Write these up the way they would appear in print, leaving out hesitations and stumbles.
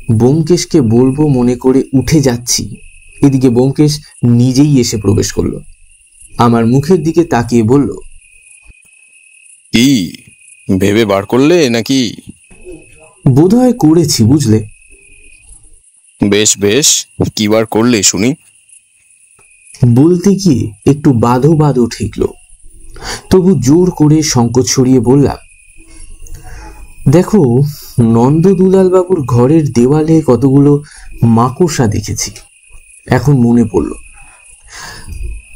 ব্যোমকেশকে বলবো মনে করে উঠে যাচ্ছি, এদিকে ব্যোমকেশ নিজেই এসে প্রবেশ করলো। আমার মুখের দিকে তাকিয়ে বলল, কি ভেবে বার করলে নাকি? বোধহয় করেছি, বুঝলে। বেশ বেশ, কি বার করলে শুনি। বলতে গিয়ে একটু বাঁধো বাঁধো ঠেকলো, তবু জোর করে সংকোচ সরিয়ে বললাম, দেখো, নন্দদুলাল বাবুর ঘরের দেওয়ালে কতগুলো মাকড়সা দেখেছি, এখন মনে পড়ল।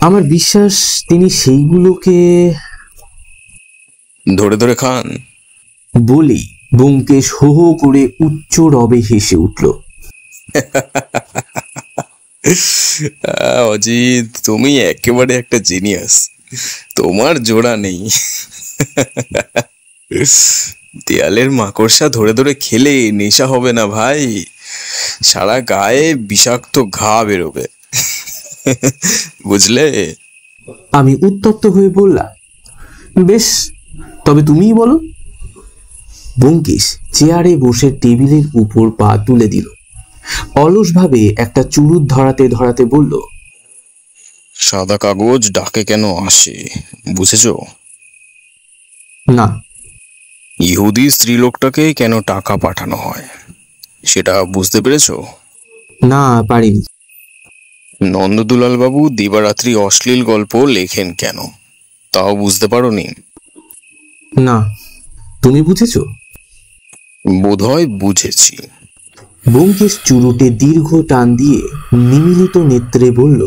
আমার বিশ্বাস তিনি সেইগুলোকে ধরে ধরে খান। বলেই ব্যোমকেশ হো হো করে উচ্চ রবে হেসে উঠল। অজিত, তুমি একেবারে একটা জিনিয়াস, তোমার জোড়া নেই। দেয়ালের মাকড়সা ধরে ধরে খেলে নেশা হবে না ভাই, সারা গায়ে বিষাক্ত ঘা বেরোবে। বুঝলে? আমি উত্তপ্ত হয়ে বললাম, বেশ, তবে তুমিই বলো। ব্যোমকেশ চেয়ারে বসে টেবিলের উপর পা তুলে দিল, অলসভাবে একটা চুরুট ধরাতে ধরাতে বলল, সাদা কাগজ ডাকে কেন আসে বুঝেছো? না। ইহুদি স্ত্রীলোকটাকে কেন টাকা পাঠানো হয় সেটা বুঝতে পেরেছো? না, পারিনি। নন্দদুলাল বাবু দিবারাত্রি অশ্লীল গল্প লেখেন কেন তাও বুঝতে পারোনি? না, তুমি বুঝেছো? বোধহয় বুঝেছি। ব্যোমকেশ চুরুটে দীর্ঘ টান দিয়ে নিমিলিত নেত্রে বলল,